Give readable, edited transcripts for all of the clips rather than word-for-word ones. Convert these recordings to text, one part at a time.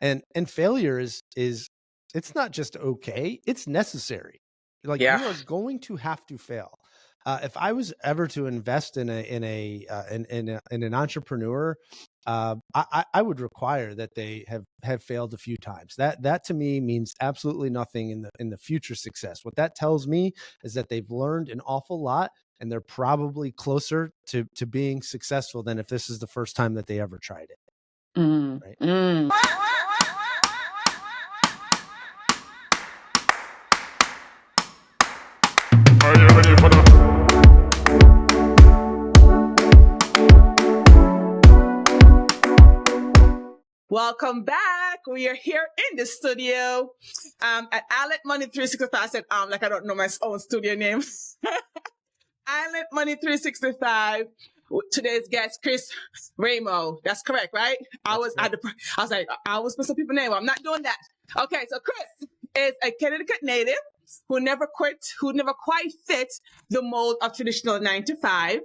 And failure is it's not just okay, it's necessary. Like Yeah. you are going to have to fail. If I was ever to invest in an entrepreneur, I would require that they have failed a few times. That to me means absolutely nothing in the future success. What that tells me is that they've learned an awful lot, and they're probably closer to being successful than if this is the first time that they ever tried it. Right. Are you ready for the... Welcome back. We are here in the studio at Island Money 365. I said, like I don't know my own studio name. Island Money 365. Today's guest, Chris Raimo. That's correct, right? I was like, I was putting some people's name. I'm not doing that. Okay, so Chris is a Connecticut native who never quite fit the mold of traditional 9 to 5.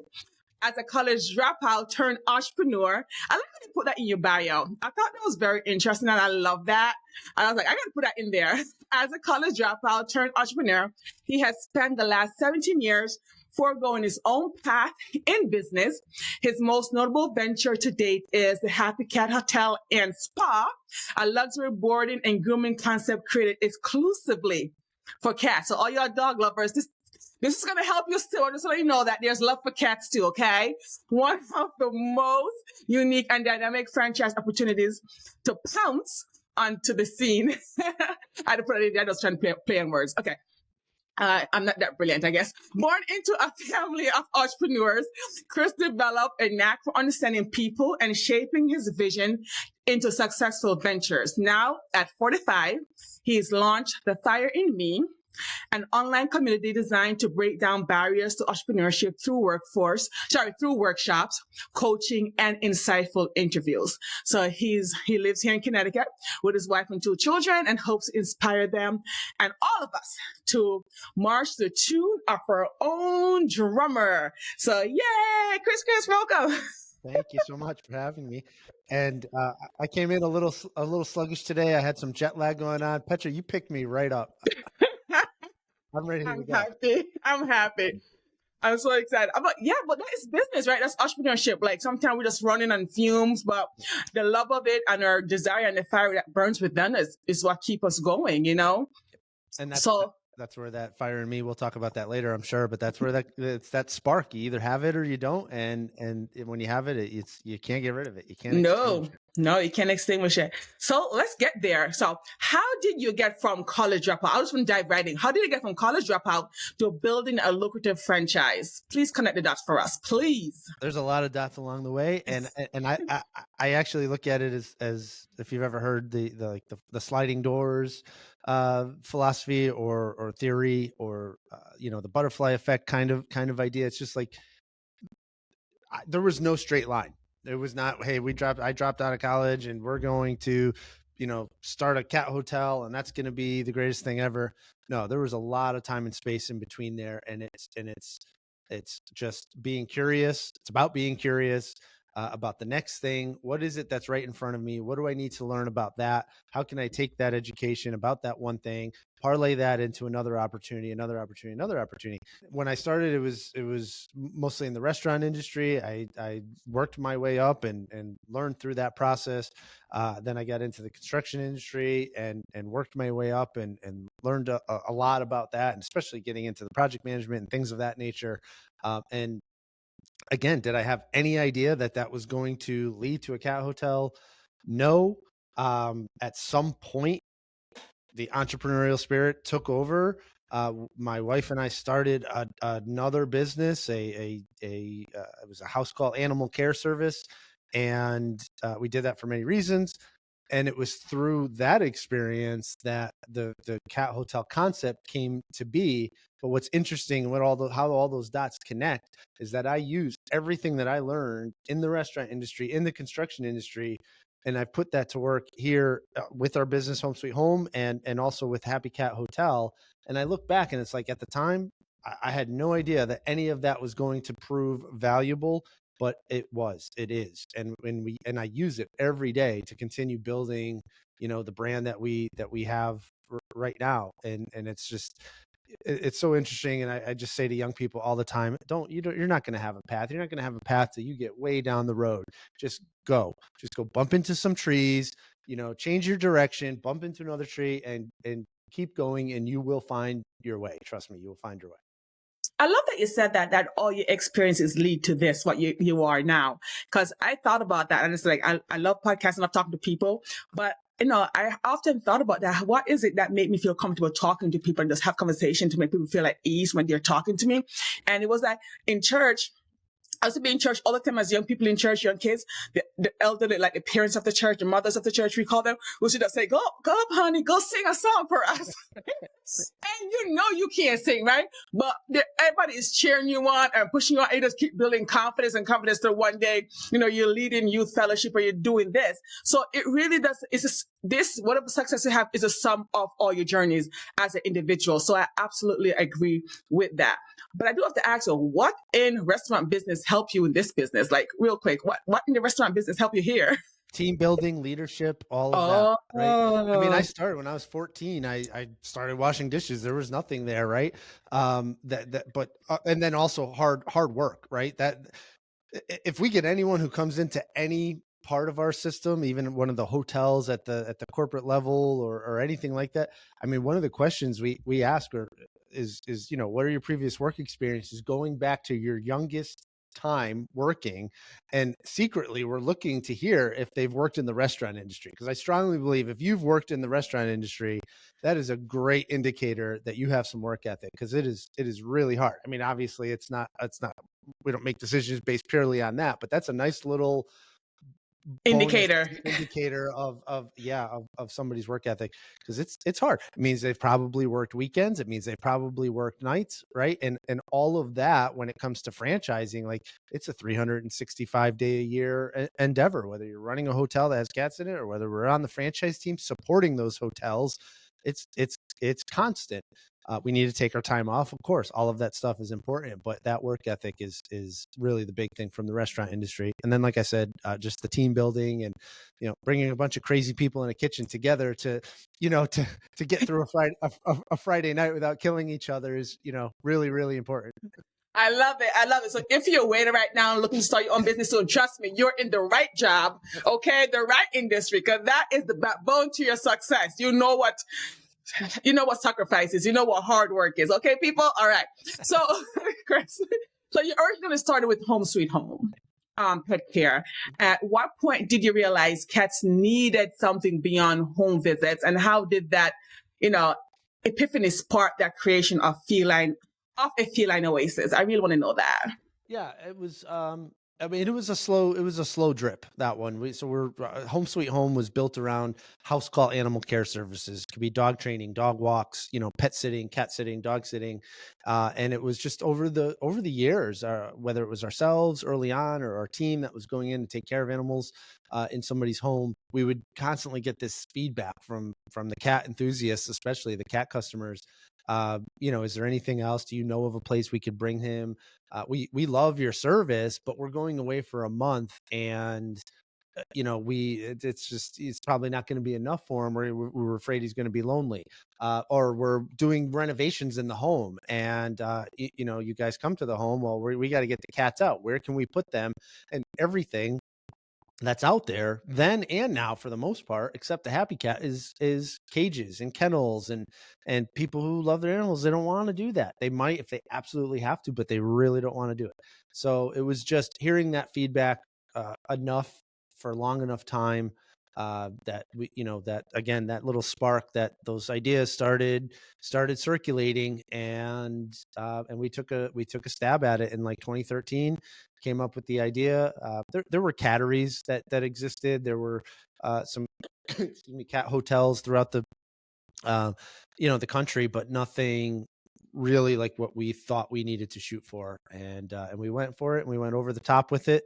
As a college dropout turned entrepreneur. I like how you put that in your bio. I thought that was very interesting, and I love that. And I was like, I got to put that in there. As a college dropout turned entrepreneur, he has spent the last 17 years foregoing his own path in business. His most notable venture to date is the Happy Cat Hotel and Spa, a luxury boarding and grooming concept created exclusively for cats. So all your dog lovers, this is going to help you still, just so you know that there's love for cats too, okay? One of the most unique and dynamic franchise opportunities to pounce onto the scene. I had to put it in there, I was trying to play on words. Okay. I'm not that brilliant, I guess. Born into a family of entrepreneurs, Chris developed a knack for understanding people and shaping his vision into successful ventures. Now, at 45, he's launched The Fire in Me, an online community designed to break down barriers to entrepreneurship through workshops, coaching, and insightful interviews. So he lives here in Connecticut with his wife and 2 children and hopes to inspire them and all of us to march the tune of our own drummer. So yay, Chris, welcome. Thank you so much for having me. And I came in a little sluggish today. I had some jet lag going on. Petra, you picked me right up. I'm ready to go. I'm happy. I'm so excited. I'm like, yeah, but that is business, right? That's entrepreneurship. Like sometimes we're just running on fumes, but the love of it and our desire and the fire that burns within us is what keep us going, you know? And that's where that fire in me, we'll talk about that later, I'm sure, but that's where it's that spark. You either have it or you don't. And when you have it, you can't get rid of it. You can't. No, you can't extinguish it. So let's get there. So how did you get from college dropout? I was from dive writing. How did you get from college dropout to building a lucrative franchise? Please connect the dots for us, please. There's a lot of dots along the way. And I actually look at it as if you've ever heard the sliding doors philosophy or theory or the butterfly effect kind of idea. It's just like there was no straight line. It was not, hey, I dropped out of college and we're going to, start a cat hotel and that's going to be the greatest thing ever. No, there was a lot of time and space in between there. And it's just being curious. It's about being curious about the next thing. What is it that's right in front of me? What do I need to learn about that? How can I take that education about that one thing, parlay that into another opportunity? When I started, it was mostly in the restaurant industry. I worked my way up and learned through that process. Then I got into the construction industry and worked my way up and learned a lot about that, and especially getting into the project management and things of that nature. And again, did I have any idea that was going to lead to a cat hotel? No. At some point, the entrepreneurial spirit took over. My wife and I started another business. It was a house call animal care service, and we did that for many reasons. And it was through that experience that the cat hotel concept came to be. But what's interesting, how all those dots connect, is that I used everything that I learned in the restaurant industry, in the construction industry, and I put that to work here with our business, Home Sweet Home, and also with Happy Cat Hotel. And I look back, and it's like at the time, I had no idea that any of that was going to prove valuable. But it is. And I use it every day to continue building the brand that we have right now. And it's just, it's so interesting. And I just say to young people all the time, you're not going to have a path. You're not going to have a path till you get way down the road. Just go bump into some trees, change your direction, bump into another tree, and keep going, and you will find your way. Trust me, you will find your way. I love that you said that all your experiences lead to this, what you are now. Because I thought about that, and it's like, I love podcasting, I love talking to people, but I often thought about that. What is it that made me feel comfortable talking to people and just have conversation to make people feel at ease when they're talking to me? And it was that in church, I used to be in church all the time as young people in church, young kids, the elderly, like the parents of the church, the mothers of the church, we call them, we should just say, go up, honey, go sing a song for us. And you can't sing, right? But everybody is cheering you on and pushing you on. You just keep building confidence till one day, you're leading youth fellowship or you're doing this. So it really does, whatever success you have is a sum of all your journeys as an individual. So I absolutely agree with that. But I do have to ask you, what in restaurant business helped you in this business? Like real quick, what in the restaurant business helped you here? Team building, leadership, all of that, right? I mean, I started when I was 14. I started washing dishes. There was nothing there, right? But and then also hard work, right? That if we get anyone who comes into any part of our system, even one of the hotels at the corporate level or anything like that, I mean, one of the questions we ask is what are your previous work experiences going back to your youngest time working, and secretly we're looking to hear if they've worked in the restaurant industry, because I strongly believe if you've worked in the restaurant industry, that is a great indicator that you have some work ethic, because it is really hard. I mean, obviously it's not we don't make decisions based purely on that, but that's a nice little indicator of somebody's work ethic, because it's hard. It means they've probably worked weekends. It means they probably worked nights, right? And all of that, when it comes to franchising, like it's a 365-day a year endeavor, whether you're running a hotel that has cats in it or whether we're on the franchise team supporting those hotels. It's constant. We need to take our time off. Of course, all of that stuff is important, but that work ethic is really the big thing from the restaurant industry. And then, like I said, just the team building and, bringing a bunch of crazy people in a kitchen together to get through a Friday night without killing each other is, really, really important. I love it. So if you're a waiter right now looking to start your own business soon, trust me, you're in the right job, okay? The right industry, because that is the backbone to your success. You know what sacrifice is. You know what hard work is. Okay, people? All right. So, Chris, so you originally started with Home Sweet Home, pet care. At what point did you realize cats needed something beyond home visits? And how did that, epiphany spark that creation of a feline oasis? I really want to know that. Yeah, it was, I mean, it was a slow drip, that one. Home Sweet Home was built around house call animal care services. It could be dog training, dog walks, pet sitting, cat sitting, dog sitting. And it was just over the years, whether it was ourselves early on or our team that was going in to take care of animals in somebody's home, we would constantly get this feedback from the cat enthusiasts, especially the cat customers. Is there anything else? Do you know of a place we could bring him? We love your service, but we're going away for a month, and it's probably not going to be enough for him. We're afraid he's going to be lonely, or we're doing renovations in the home, and you guys come to the home. Well, we got to get the cats out. Where can we put them? And everything that's out there then and now, for the most part, except the happy cat, is cages and kennels, and people who love their animals, they don't want to do that. They might if they absolutely have to, but they really don't want to do it. So it was just hearing that feedback enough for long enough time that that again, that little spark, that those ideas started circulating, and we took a stab at it in like 2013. Came up with the idea. There were catteries that existed. There were some cat hotels throughout the the country, but nothing really like what we thought we needed to shoot for. And we went for it, and we went over the top with it.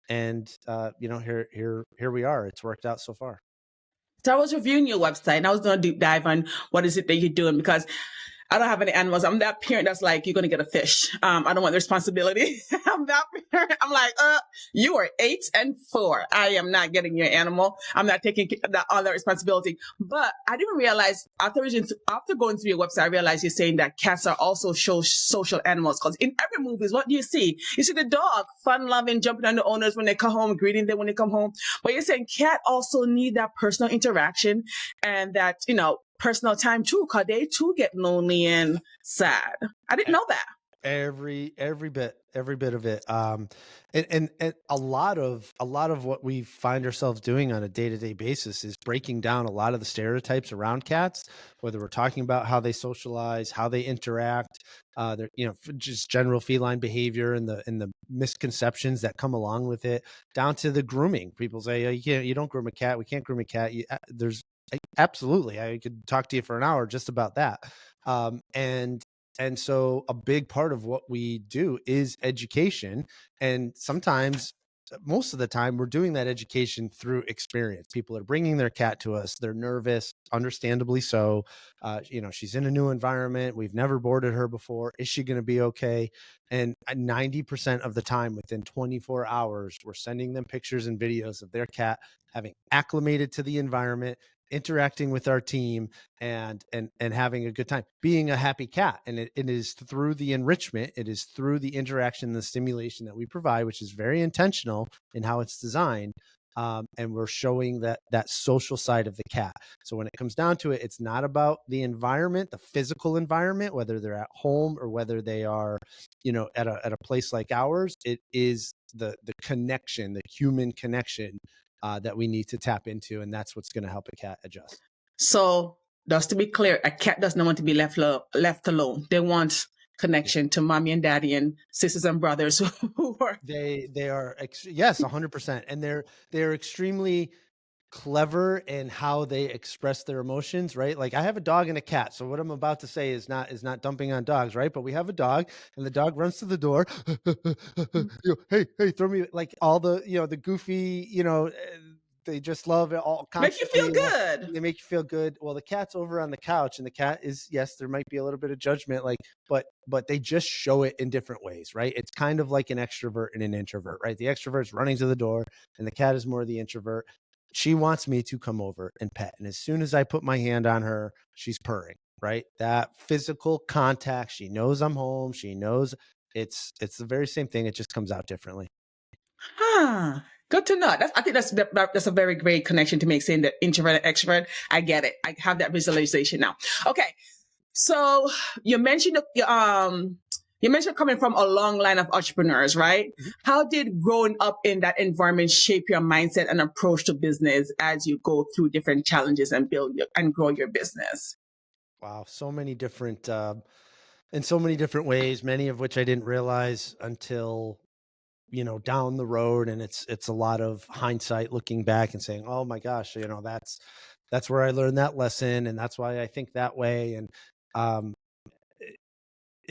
And here we are. It's worked out so far. So I was reviewing your website, and I was doing a deep dive on what is it that you're doing, because I don't have any animals. I'm that parent that's like, you're going to get a fish. I don't want the responsibility. I'm that parent. I'm like, you are 8 and 4. I am not getting your animal. I'm not taking all that responsibility. But I didn't realize after going through your website, I realized you're saying that cats are also social animals. Because in every movie, what do you see? You see the dog, fun loving, jumping on the owners when they come home, greeting them when they come home. But you're saying cat also need that personal interaction and that, personal time too, because they too get lonely and sad. I didn't know that. Every bit of it. And a lot of what we find ourselves doing on a day-to-day basis is breaking down a lot of the stereotypes around cats, whether we're talking about how they socialize, how they interact, just general feline behavior and the misconceptions that come along with it, down to the grooming. People say, oh, you don't groom a cat. We can't groom a cat. Absolutely. I could talk to you for an hour just about that. And so a big part of what we do is education. And sometimes, most of the time, we're doing that education through experience. People are bringing their cat to us. They're nervous, understandably so. She's in a new environment. We've never boarded her before. Is she going to be okay? And 90% of the time, within 24 hours, we're sending them pictures and videos of their cat having acclimated to the environment, interacting with our team, and having a good time, being a happy cat. And it is through the enrichment, it is through the interaction, the stimulation that we provide, which is very intentional in how it's designed. And we're showing that social side of the cat. So when it comes down to it, it's not about the environment, the physical environment, whether they're at home or whether they are, at a place like ours. It is the connection, the human connection, that we need to tap into, and that's what's going to help a cat adjust. So, just to be clear, a cat does not want to be left alone. They want connection to mommy and daddy and sisters and brothers who are. They are yes, 100%, and they're extremely clever in how they express their emotions, right? Like, I have a dog and a cat, so what I'm about to say is not dumping on dogs, right? But we have a dog, and the dog runs to the door, hey, throw me, like, all the the goofy, they just love it all. Make you feel good. They make you feel good. Well, the cat's over on the couch, and the cat is, yes, there might be a little bit of judgment, like, but they just show it in different ways, right? It's kind of like an extrovert and an introvert, right? The extrovert's running to the door, and the cat is more the introvert. She wants me to come over and pet. And as soon as I put my hand on her, she's purring, right? That physical contact. She knows I'm home. She knows it's the very same thing. It just comes out differently. Good to know. I think that's a very great connection to make, saying that introvert and extrovert. I get it. I have that visualization now. Okay. So you mentioned coming from a long line of entrepreneurs, right? Mm-hmm. How did growing up in that environment shape your mindset and approach to business as you go through different challenges and and grow your business? Wow. So many different, in so many different ways, many of which I didn't realize until, down the road. And it's a lot of hindsight, looking back and saying, oh my gosh, that's where I learned that lesson. And that's why I think that way. And,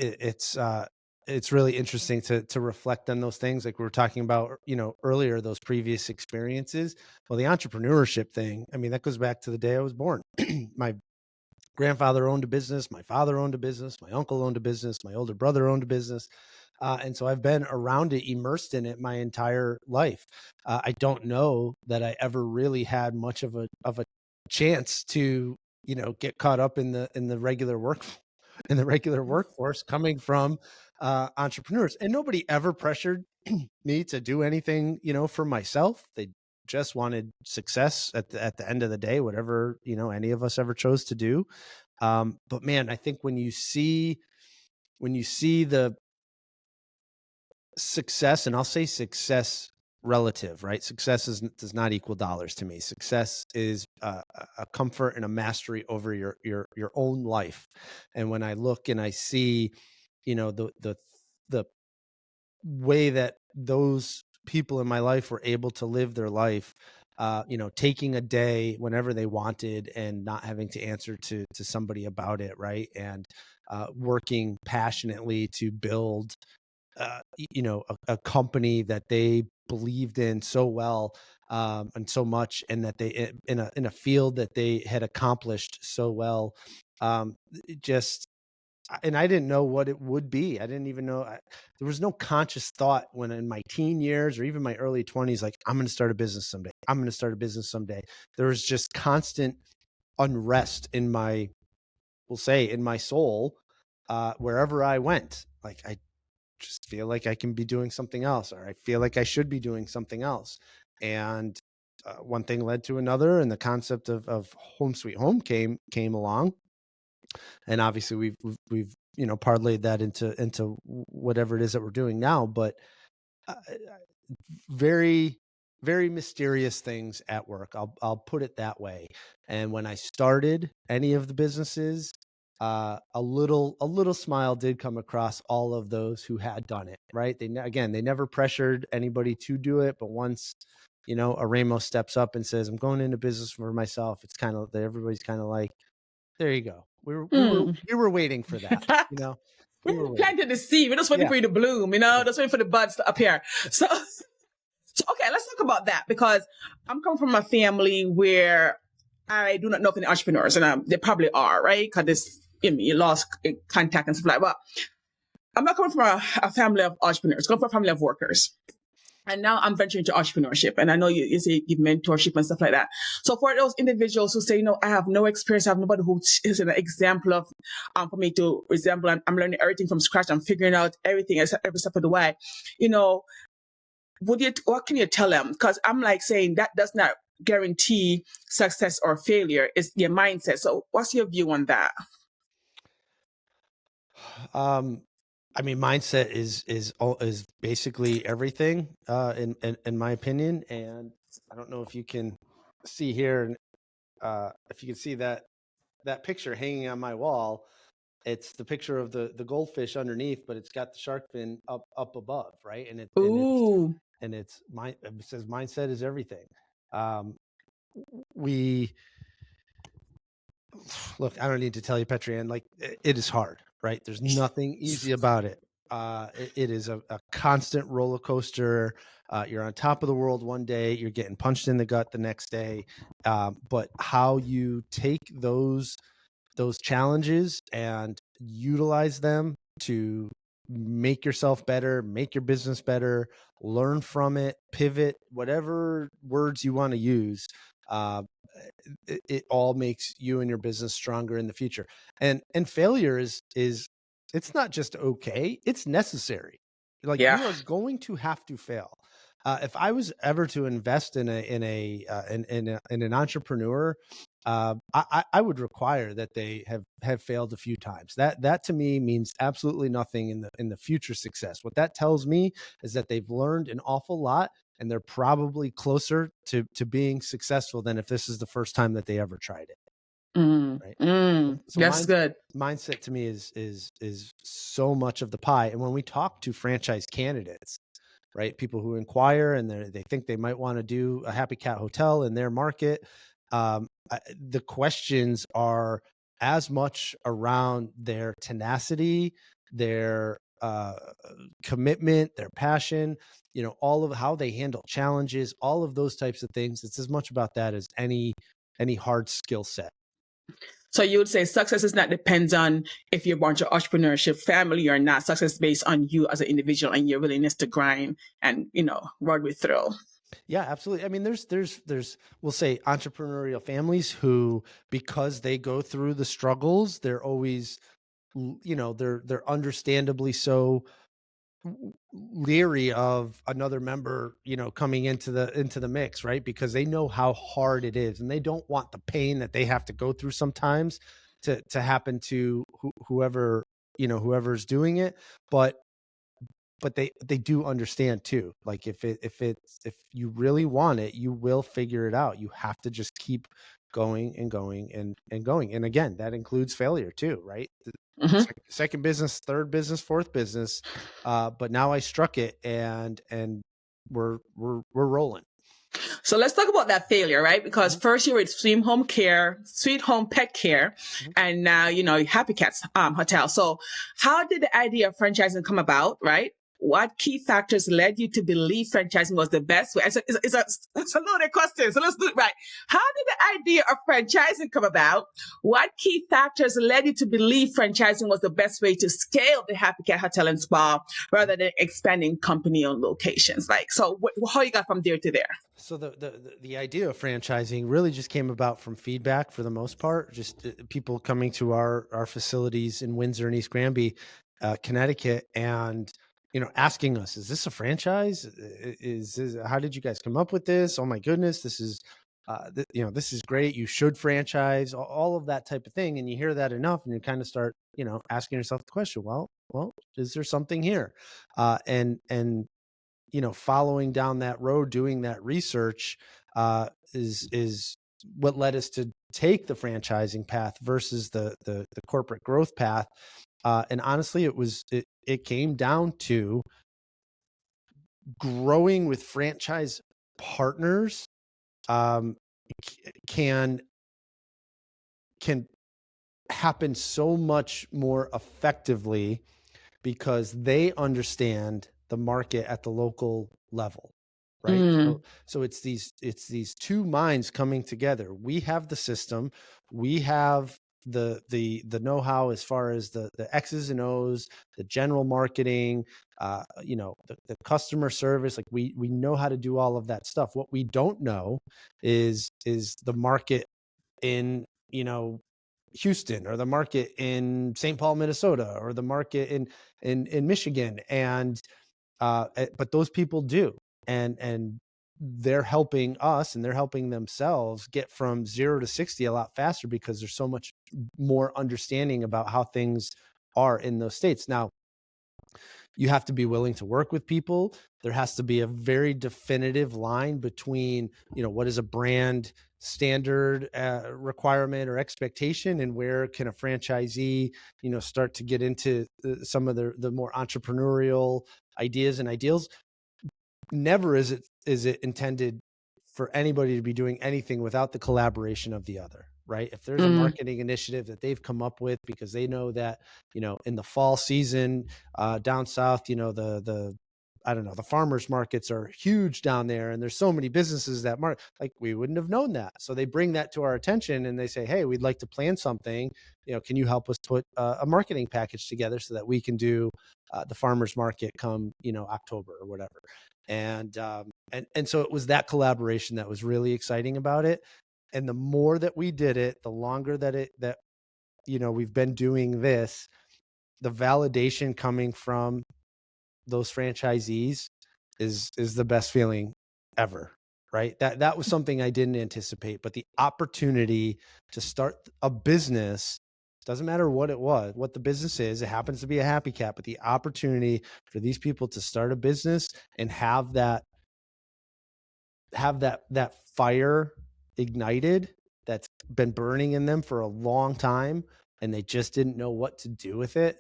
it's really interesting to reflect on those things, like we were talking about, earlier, those previous experiences. Well, the entrepreneurship thing, I mean, that goes back to the day I was born. My grandfather owned a business, my father owned a business, my uncle owned a business, my older brother owned a business. And so I've been around it, immersed in it my entire life. I don't know that I ever really had much of a chance to, get caught up in the regular workforce coming from entrepreneurs. And nobody ever pressured me to do anything, for myself. They just wanted success at the end of the day, whatever, any of us ever chose to do. But man, I think when you see the success, and I'll say success relative, right? Success does not equal dollars to me. Success is a comfort and a mastery over your own life. And when I look and I see, the way that those people in my life were able to live their life, taking a day whenever they wanted and not having to answer to somebody about it, right? And working passionately to build a company that they believed in so well, and so much, and that they in a field that they had accomplished so well. Just and I didn't know what it would be. I didn't even know. There was no conscious thought when in my teen years or even my early 20s, like, I'm going to start a business someday. I'm going to start a business someday. There was just constant unrest in my, we'll say, in my soul, wherever I went. Like, I just feel like I can be doing something else, or I feel like I should be doing something else. And one thing led to another, and the concept of home sweet home came along. And obviously we've parlayed that into whatever it is that we're doing now. But uh, very, very mysterious things at work. I'll put it that way. And when I started any of the businesses, a little smile did come across all of those who had done it. Right? They never pressured anybody to do it, but once a Raimo steps up and says, "I'm going into business for myself," it's kind of everybody's kind of like, "There you go. We were waiting for that." We planted the seed. We're just waiting for you to bloom, just waiting for the buds to appear. So okay, let's talk about that, because I'm coming from a family where I do not know if any entrepreneurs, and they probably are, right? Because you lost contact and stuff like that. But I'm not coming from a family of entrepreneurs, I'm coming from a family of workers. And now I'm venturing into entrepreneurship. And I know you say give mentorship and stuff like that. So for those individuals who say, I have no experience, I have nobody who is an example of, for me to resemble, I'm learning everything from scratch. I'm figuring out everything every step of the way. What can you tell them? Because I'm like saying that does not guarantee success or failure. It's your mindset. So what's your view on that? Mindset is basically everything, in my opinion. And I don't know if you can see here, if you can see that picture hanging on my wall. It's the picture of the goldfish underneath, but it's got the shark fin up above, right? And it says mindset is everything. Look, I don't need to tell you, Petrianne, like, it is hard, right? There's nothing easy about it. It is a constant roller coaster. You're on top of the world one day, you're getting punched in the gut the next day. But how you take those challenges and utilize them to make yourself better, make your business better, learn from it, pivot, whatever words you want to use. It all makes you and your business stronger in the future. And failure is it's not just okay, it's necessary. Like, you are going to have to fail. If I was ever to invest in an entrepreneur, I would require that they have failed a few times. That to me means absolutely nothing in the future success. What that tells me is that they've learned an awful lot, and they're probably closer to being successful than if this is the first time that they ever tried it. Right? So that's good. Mindset to me is so much of the pie. And when we talk to franchise candidates, right, people who inquire and they think they might want to do a Happy Cat hotel in their market, the questions are as much around their tenacity, their commitment, their passion, all of how they handle challenges, all of those types of things. It's as much about that as any hard skill set. So you would say success is not depends on if you're born to entrepreneurship family or not. Success is based on you as an individual and your willingness to grind and, run with thrill. Yeah, absolutely. I mean, there's we'll say entrepreneurial families who, because they go through the struggles, they're always, they're understandably so leery of another member, coming into the mix, right? Because they know how hard it is, and they don't want the pain that they have to go through sometimes to happen to whoever's doing it. But they do understand too. Like, if you really want it, you will figure it out. You have to just keep going and going and going. And again, that includes failure too, right? Second business, third business, fourth business. But now I struck it, and we're rolling. So let's talk about that failure, right? Because first you were at Sweet Home Pet Care, and now, Happy Cats Hotel. So how did the idea of franchising come about, right? what key factors led you to believe franchising was the best way? It's a loaded question, so let's do it right. How did the idea of franchising come about? What key factors led you to believe franchising was the best way to scale the Happy Cat Hotel and Spa rather than expanding company-owned locations? Like, so how you got from there to there? So the idea of franchising really just came about from feedback for the most part, just people coming to our facilities in Windsor and East Granby, Connecticut, and asking us, is this a franchise? How did you guys come up with this? Oh my goodness, this is this is great. You should franchise, all of that type of thing. And you hear that enough and you kind of start, asking yourself the question, well, is there something here? And following down that road, doing that research, is what led us to take the franchising path versus the corporate growth path. And honestly, it came down to growing with franchise partners. Can happen so much more effectively because they understand the market at the local level, right? So it's these two minds coming together. We have the system, we have the know-how as far as the X's and O's, the general marketing, the customer service. Like we know how to do all of that stuff. What we don't know is the market in Houston, or the market in St. Paul, Minnesota, or the market in Michigan. And but those people do, and they're helping us and they're helping themselves get from 0 to 60 a lot faster because there's so much more understanding about how things are in those states. Now, you have to be willing to work with people. There has to be a very definitive line between, what is a brand standard requirement or expectation, and where can a franchisee, start to get into some of the more entrepreneurial ideas and ideals. Never is it intended for anybody to be doing anything without the collaboration of the other, right? If there's a marketing initiative that they've come up with because they know that, in the fall season down south, the farmers markets are huge down there, and there's so many businesses that like we wouldn't have known that. So they bring that to our attention and they say, hey, we'd like to plan something. Can you help us put a marketing package together so that we can do the farmers market come, October or whatever. And so it was that collaboration that was really exciting about it. And the more that we did it, the longer that we've been doing this, the validation coming from those franchisees is the best feeling ever, right? That was something I didn't anticipate, but the opportunity to start a business, doesn't matter what the business is, it happens to be a Happy Cat, but the opportunity for these people to start a business and have that fire ignited that's been burning in them for a long time, and they just didn't know what to do with it.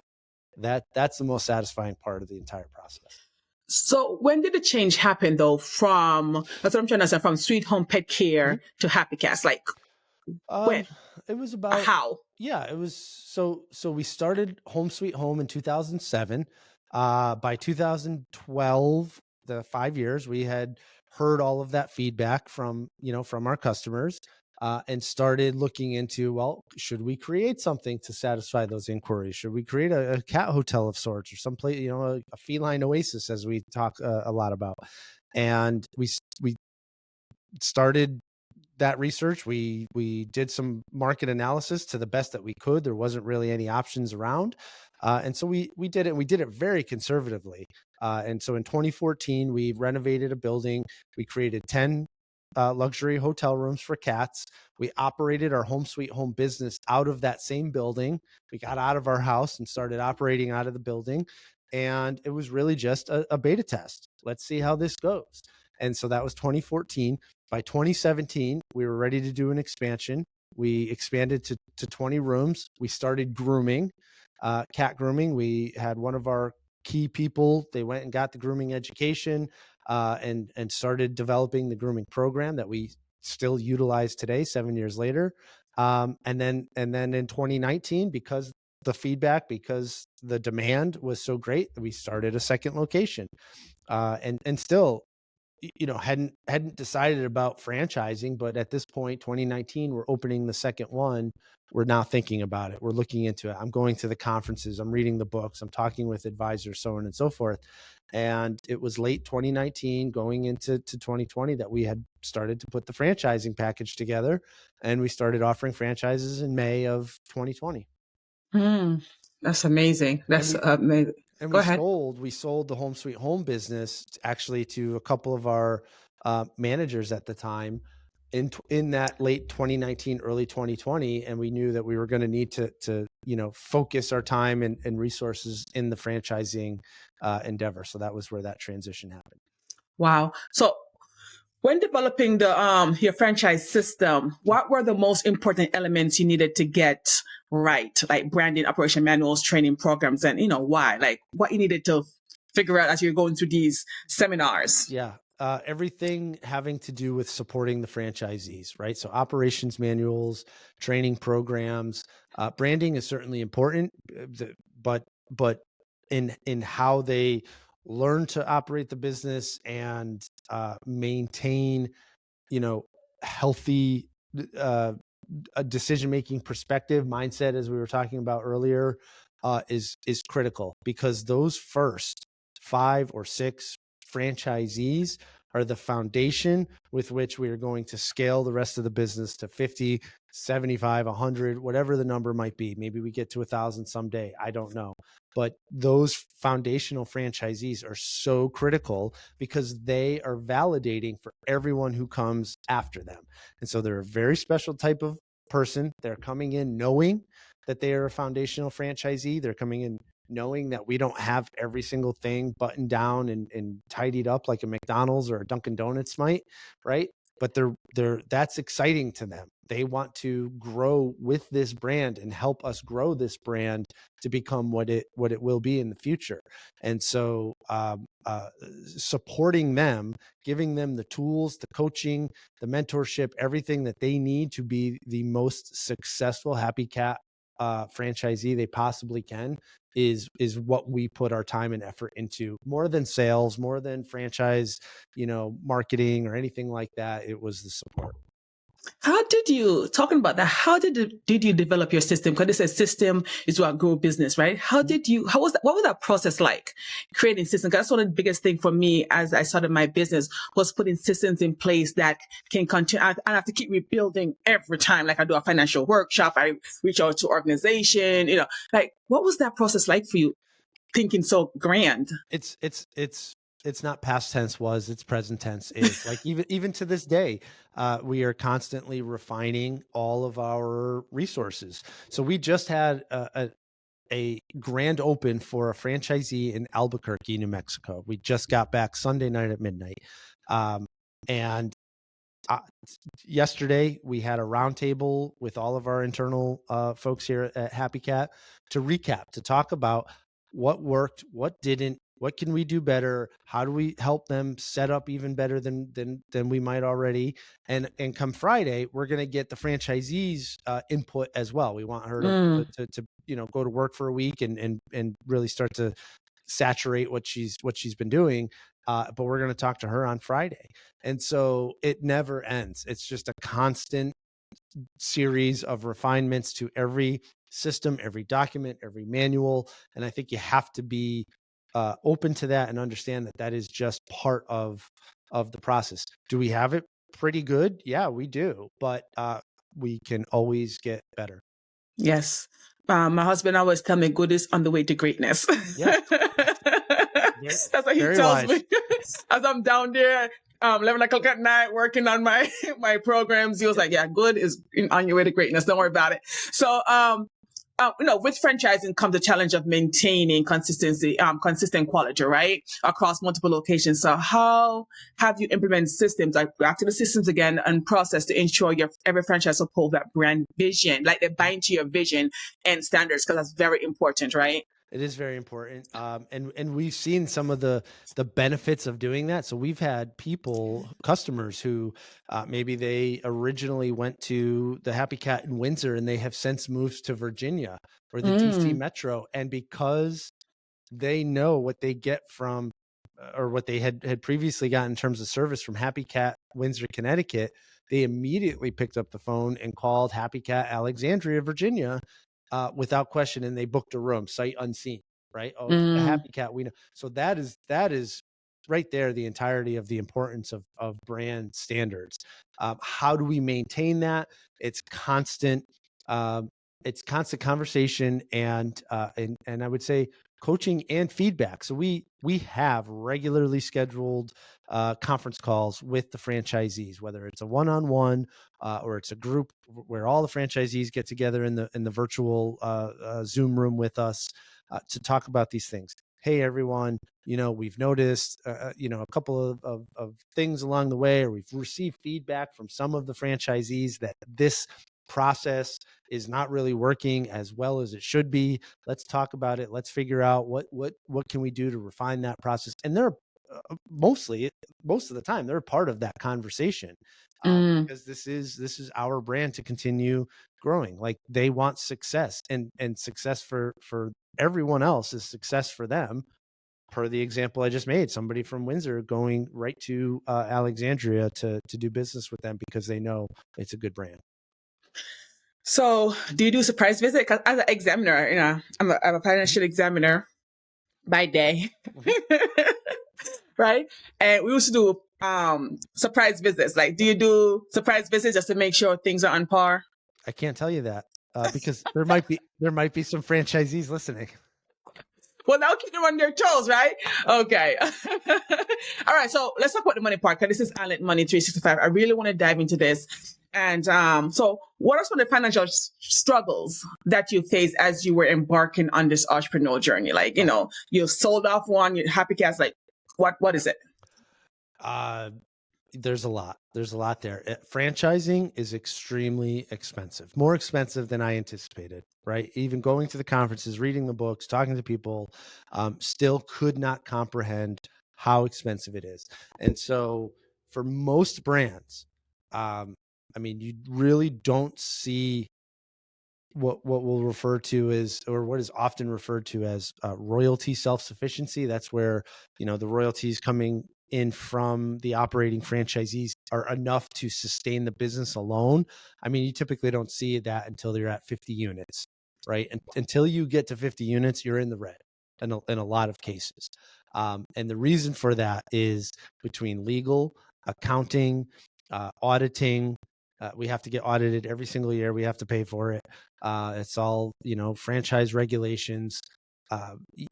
That's the most satisfying part of the entire process. So when did the change happen though that's what I'm trying to say, from Sweet Home Pet Care to Happy Cats? Like when? It was about how? Yeah, it was so we started Home Sweet Home in 2007. By 2012, the 5 years, we had heard all of that feedback from our customers, and started looking into, well, should we create something to satisfy those inquiries? Should we create a cat hotel of sorts, or some place, a feline oasis, as we talk a lot about? And we started that research. We did some market analysis to the best that we could. There wasn't really any options around. And so we did it. We did it very conservatively. And so in 2014, we renovated a building. We created 10 luxury hotel rooms for cats. We operated our Home Sweet Home business out of that same building. We got out of our house and started operating out of the building. And it was really just a beta test. Let's see how this goes. And so that was 2014. By 2017, we were ready to do an expansion. We expanded to 20 rooms. We started grooming, cat grooming. We had one of our key people. They went and got the grooming education, and started developing the grooming program that we still utilize today, 7 years later. And then in 2019, because the feedback, because the demand was so great, we started a second location. And still, hadn't decided about franchising, but at this point, 2019, we're opening the second one. We're now thinking about it. We're looking into it. I'm going to the conferences. I'm reading the books. I'm talking with advisors, so on and so forth. And it was late 2019 going into 2020 that we had started to put the franchising package together, and we started offering franchises in May of 2020. That's amazing. That's amazing. And Go ahead. we sold the Home Sweet Home business actually to a couple of our managers at the time in that late 2019, early 2020. And we knew that we were going to need to focus our time and resources in the franchising endeavor. So that was where that transition happened. Wow. So when developing the your franchise system, what were the most important elements you needed to get right, like branding, operation manuals, training programs, and why? Like what you needed to figure out as you're going through these seminars? Yeah. Everything having to do with supporting the franchisees, right? So operations manuals, training programs, branding is certainly important, but in how they learn to operate the business and maintain, healthy a decision-making perspective, mindset, as we were talking about earlier, is critical, because those first 5 or 6 franchisees are the foundation with which we are going to scale the rest of the business to 50, 75, 100, whatever the number might be. Maybe we get to 1,000 someday. I don't know. But those foundational franchisees are so critical because they are validating for everyone who comes after them. And so they're a very special type of person. They're coming in knowing that they are a foundational franchisee. They're coming in knowing that we don't have every single thing buttoned down and tidied up like a McDonald's or a Dunkin' Donuts might, right? But that's exciting to them. They want to grow with this brand and help us grow this brand to become what it will be in the future. And so supporting them, giving them the tools, the coaching, the mentorship, everything that they need to be the most successful Happy Cat franchisee they possibly can is what we put our time and effort into. More than sales, more than franchise, marketing or anything like that. It was the support. How did you, talking about that, how did you develop your system? Because this is system is what grow business, right? What was that process like, creating systems? That's one of the biggest things for me as I started my business, was putting systems in place that can continue. I have to keep rebuilding every time. Like I do a financial workshop, I reach out to organization, like what was that process like for you, thinking so grand? It's not past tense was, it's present tense is. Like even to this day, we are constantly refining all of our resources. So we just had a grand open for a franchisee in Albuquerque, New Mexico. We just got back Sunday night at midnight. And yesterday we had a roundtable with all of our internal folks here at Happy Cat to recap, to talk about what worked, what didn't, what can we do better? How do we help them set up even better than we might already? And come Friday, we're going to get the franchisees input as well. We want her to go to work for a week and really start to saturate what she's been doing. But we're going to talk to her on Friday. And so it never ends. It's just a constant series of refinements to every system, every document, every manual. And I think you have to be open to that and understand that is just part of the process. Do we have it pretty good? Yeah, we do. But we can always get better. Yes. My husband always tell me good is on the way to greatness. Yeah. That's what he tells me as I'm down there 11 o'clock at night working on my programs. He was like, yeah, good is on your way to greatness. Don't worry about it. So with franchising comes the challenge of maintaining consistency, consistent quality, right, across multiple locations. So how have you implemented systems, like back to the systems again, and process to ensure every franchise uphold that brand vision, like they bind to your vision and standards, because that's very important, right? It is very important. And we've seen some of the benefits of doing that. So we've had customers who maybe they originally went to the Happy Cat in Windsor and they have since moved to Virginia or the DC Metro. And because they know what they get from or what they had previously gotten in terms of service from Happy Cat Windsor, Connecticut, they immediately picked up the phone and called Happy Cat Alexandria, Virginia, without question, and they booked a room sight unseen. Right? Oh, a Happy Cat, we know. So that is right there the entirety of the importance of brand standards. How do we maintain that? It's constant. It's constant conversation and I would say coaching and feedback. So we have regularly scheduled conference calls with the franchisees, whether it's a one-on-one or it's a group where all the franchisees get together in the virtual Zoom room with us to talk about these things. Hey, everyone, we've noticed, a couple of things along the way, or we've received feedback from some of the franchisees that this process is not really working as well as it should be. Let's talk about it. Let's figure out what can we do to refine that process. And they're most of the time they're part of that conversation because this is our brand to continue growing. Like they want success and success for everyone else is success for them. Per the example I just made, somebody from Windsor going right to Alexandria to do business with them because they know it's a good brand. So, do you do surprise visit? Because as an examiner, I'm a financial examiner by day, right? And we used to do surprise visits. Like, do you do surprise visits just to make sure things are on par? I can't tell you that because there might be some franchisees listening. Well, now keep them on their toes, right? Okay. All right. So let's talk about the money part because this is Allen Money 365. I really want to dive into this. And so what are some of the financial struggles that you faced as you were embarking on this entrepreneurial journey? Like, you sold off one, you're Happy Cats, like what is it? There's a lot there. Franchising is extremely expensive, more expensive than I anticipated, right? Even going to the conferences, reading the books, talking to people, still could not comprehend how expensive it is. And so for most brands, you really don't see what we'll refer to as, or what is often referred to as royalty self-sufficiency. That's where, the royalties coming in from the operating franchisees are enough to sustain the business alone. You typically don't see that until you're at 50 units, right? And until you get to 50 units, you're in the red in a lot of cases. And the reason for that is between legal, accounting, auditing. We have to get audited every single year. We have to pay for it. It's all, franchise regulations,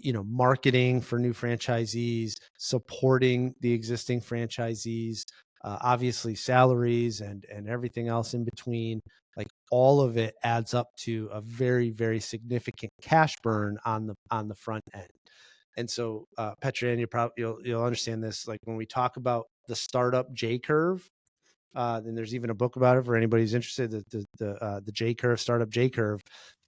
marketing for new franchisees, supporting the existing franchisees, obviously salaries and everything else in between. Like all of it adds up to a very, very significant cash burn on the front end. And so, Petra, and you'll understand this. Like when we talk about the startup J curve, then there's even a book about it for anybody who's interested. The J curve, startup J curve.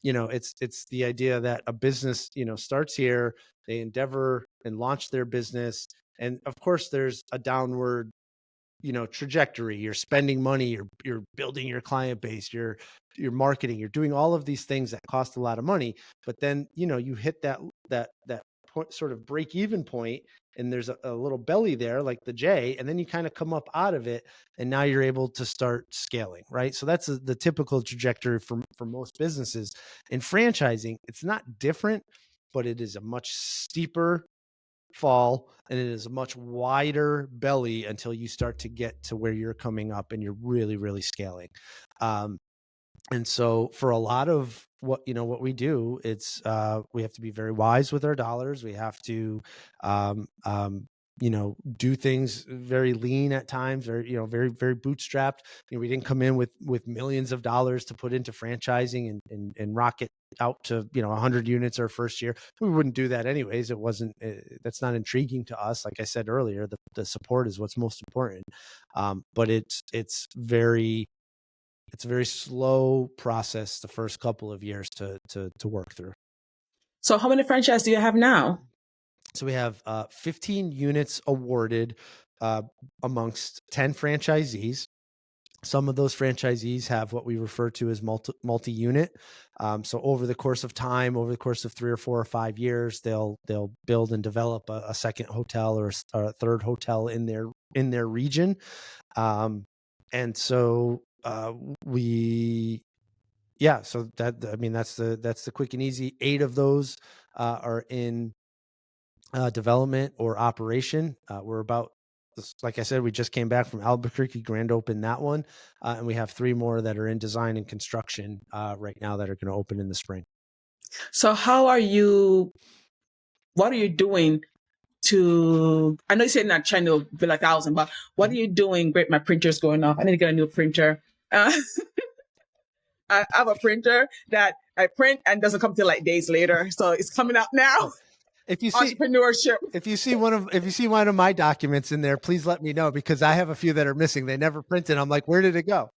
It's the idea that a business, starts here, they endeavor and launch their business, and of course there's a downward, trajectory. You're spending money, you're building your client base, you're marketing, you're doing all of these things that cost a lot of money. But then, you hit that point, sort of break even point, and there's a little belly there like the J, and then you kind of come up out of it, and now you're able to start scaling, right? So that's the typical trajectory for most businesses. In franchising, it's not different, but it is a much steeper fall, and it is a much wider belly until you start to get to where you're coming up and you're really, really scaling. And so for a lot of what we do, it's we have to be very wise with our dollars. We have to do things very lean at times, or very, very bootstrapped. We didn't come in with millions of dollars to put into franchising and rocket out to 100 units our first year. We wouldn't do that anyways. It wasn't that's not intriguing to us. Like I said earlier, the support is what's most important. But it's a very slow process the first couple of years to work through. So how many franchises do you have now? So we have 15 units awarded amongst 10 franchisees. Some of those franchisees have what we refer to as multi-unit. So over the course of time, over the course of 3 or 4 or 5 years, they'll build and develop a second hotel or a third hotel in their region. And so so that's the quick and easy. 8 of those are in development or operation. We're about, like I said, we just came back from Albuquerque, grand open that one. And we have 3 more that are in design and construction right now that are going to open in the spring. So what are you doing to, I know you said not trying to build 1,000, but what are you doing? Great, my printer's going off. I need to get a new printer. I have a printer that I print and doesn't come till like days later. So it's coming out now. If you see entrepreneurship. If you see one of my documents in there, please let me know, because I have a few that are missing. They never printed. I'm like, where did it go?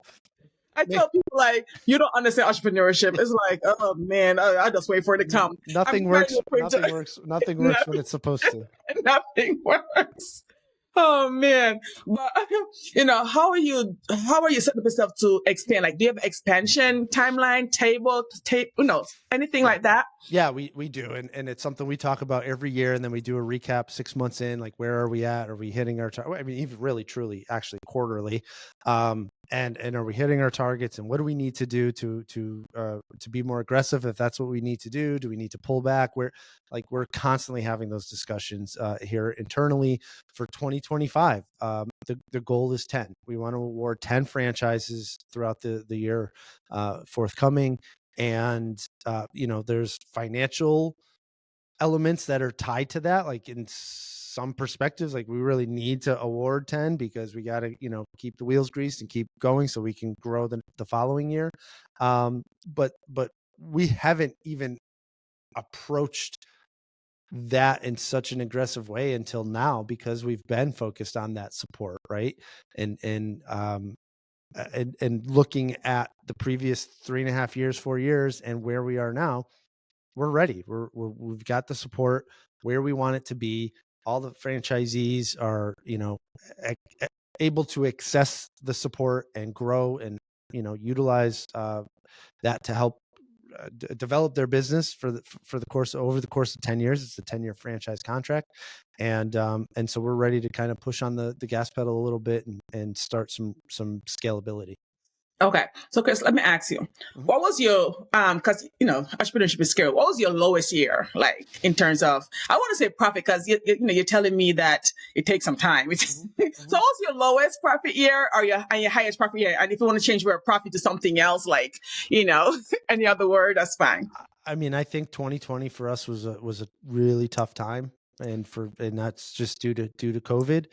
I tell people, like, you don't understand entrepreneurship. It's like, oh man, I just wait for it to come. Nothing works. Nothing works when it's supposed to. Nothing works. Oh man. But how are you setting up yourself to expand? Like, do you have expansion timeline, anything like that? Yeah, we do. And it's something we talk about every year. And then we do a recap 6 months in, like, where are we at? Are we hitting our target? I mean, even really, truly, actually quarterly. And are we hitting our targets? And what do we need to do to be more aggressive? If that's what we need to do, do we need to pull back? We're constantly having those discussions here internally for 2025. The goal is 10. We want to award 10 franchises throughout the year forthcoming. And, there's financial elements that are tied to that. Like, in some perspectives, like, we really need to award 10 because we got to, keep the wheels greased and keep going so we can grow the following year. But we haven't even approached that in such an aggressive way until now, because we've been focused on that support, right? And looking at the previous 3.5 years, 4 years, and where we are now, we're ready. We've got the support where we want it to be. All the franchisees are, able to access the support and grow and, utilize that to help develop their business over the course of 10 years. It's a 10-year franchise contract. And so we're ready to kind of push on the gas pedal a little bit and start some scalability. Okay. So Chris, let me ask you, what was your, cause entrepreneurship is scary. What was your lowest year? Like, in terms of, I want to say profit, cause you're telling me that it takes some time. So what was your lowest profit year or your highest profit year? And if you want to change the word profit to something else, like, any other word, that's fine. I mean, I think 2020 for us was a really tough time. And that's just due to COVID.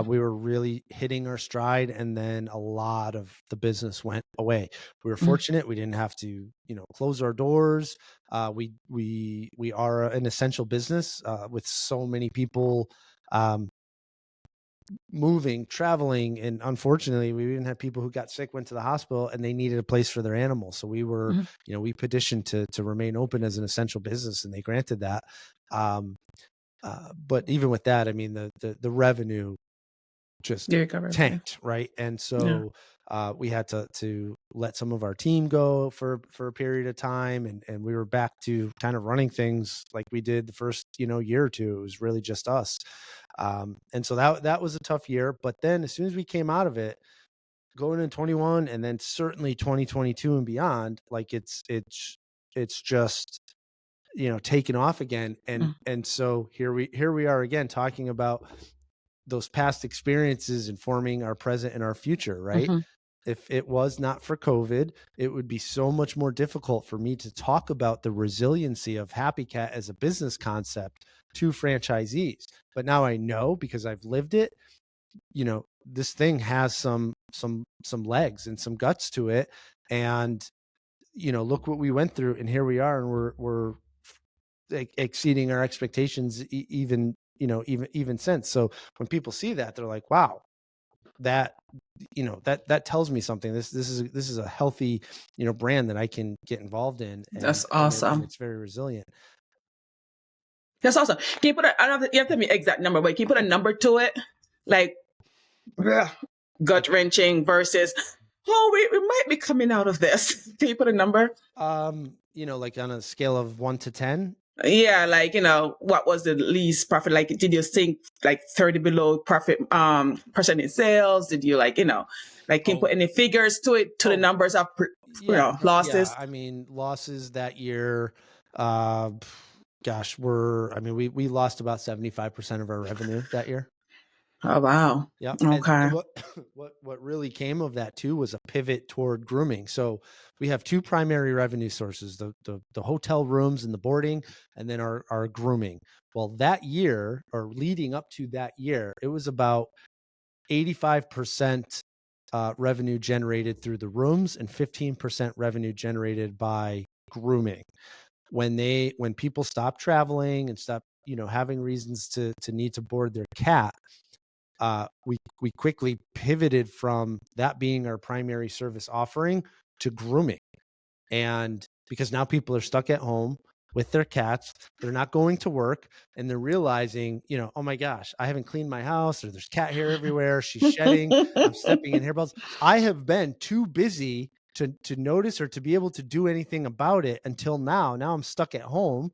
We were really hitting our stride, and then a lot of the business went away. We were fortunate; we didn't have to, close our doors. We are an essential business with so many people moving, traveling, and unfortunately, we didn't have people who got sick, went to the hospital, and they needed a place for their animals. So we were, we petitioned to remain open as an essential business, and they granted that. But even with that, I mean, the revenue just tanked, right? And so we had to let some of our team go for a period of time, and we were back to kind of running things like we did the first year or two. It was really just us, and so that was a tough year. But then as soon as we came out of it, going in 21, and then certainly 2022 and beyond, like it's just taken off again. And so here we are again, talking about those past experiences informing our present and our future, right? If it was not for COVID, it would be so much more difficult for me to talk about the resiliency of Happy Cat as a business concept to franchisees. But now I know, because I've lived it, this thing has some legs and some guts to it. And, look what we went through, and here we are, and we're exceeding our expectations even since. So when people see that, they're like, wow, that tells me something. This is a healthy brand that I can get involved in. And, that's awesome. and it's very resilient. That's awesome. Can you put a, I don't have to, you have to tell me exact number, but can you put a number to it? Like, gut wrenching versus, oh, we might be coming out of this. Can you put a number? Like on a scale of 1 to 10. Yeah, like, what was the least profit? Like, did you think like 30 below profit percent in sales? Did you like, can you put any figures to it, to the numbers of losses? Yeah, I mean, losses that year, we lost about 75% of our revenue that year. Oh, wow. Yeah. Okay. And what really came of that too was a pivot toward grooming. So we have two primary revenue sources, the hotel rooms and the boarding, and then our grooming. Well, that year, or leading up to that year, it was about 85% revenue generated through the rooms and 15% revenue generated by grooming. When people stop traveling and stop, having reasons to need to board their cat, we quickly pivoted from that being our primary service offering to grooming. And because now people are stuck at home with their cats, they're not going to work, and they're realizing, oh my gosh, I haven't cleaned my house, or there's cat hair everywhere. She's shedding. I'm stepping in hairballs. I have been too busy to notice or to be able to do anything about it until now. Now I'm stuck at home,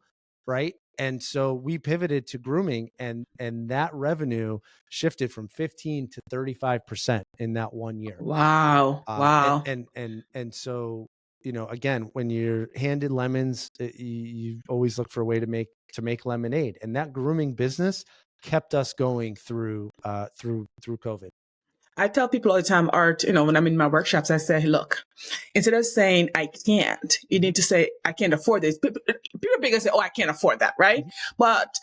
right? And so we pivoted to grooming, and that revenue shifted from 15 to 35% in that 1 year. Wow. Wow. And so, again, when you're handed lemons, you always look for a way to make lemonade. And that grooming business kept us going through COVID. I tell people all the time, Art, when I'm in my workshops, I say, look, instead of saying I can't, you need to say I can't afford this. People are big and say, oh, I can't afford that, right? Mm-hmm. But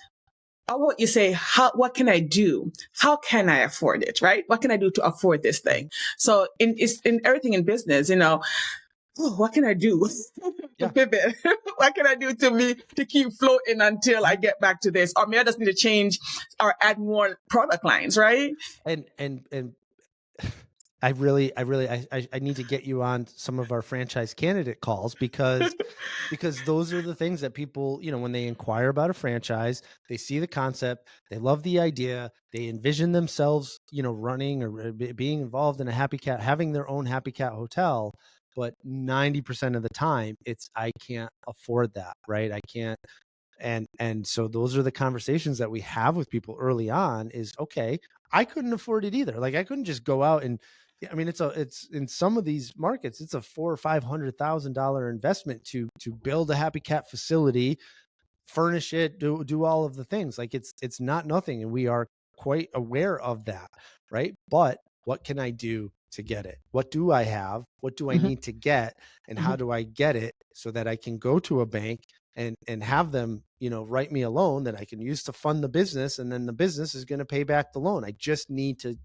how about you say, what can I do? How can I afford it, right? What can I do to afford this thing? So in everything in business, what can I do to pivot? What can I do to keep floating until I get back to this? Or maybe I just need to change or add more product lines, right? And I need to get you on some of our franchise candidate calls because those are the things that people, when they inquire about a franchise, they see the concept, they love the idea, they envision themselves, running or being involved in a Happy Cat, having their own Happy Cat hotel. But 90% of the time it's, I can't afford that, right? I can't. And so those are the conversations that we have with people early on is, okay, I couldn't afford it either. Like I couldn't just go out and, I mean, it's in some of these markets, it's a $400,000 or $500,000 investment to build a Happy Cat facility, furnish it, do all of the things. Like it's not nothing. And we are quite aware of that. Right. But what can I do to get it? What do I have? What do I need to get? And how do I get it so that I can go to a bank and have them, write me a loan that I can use to fund the business, and then the business is going to pay back the loan. I just need to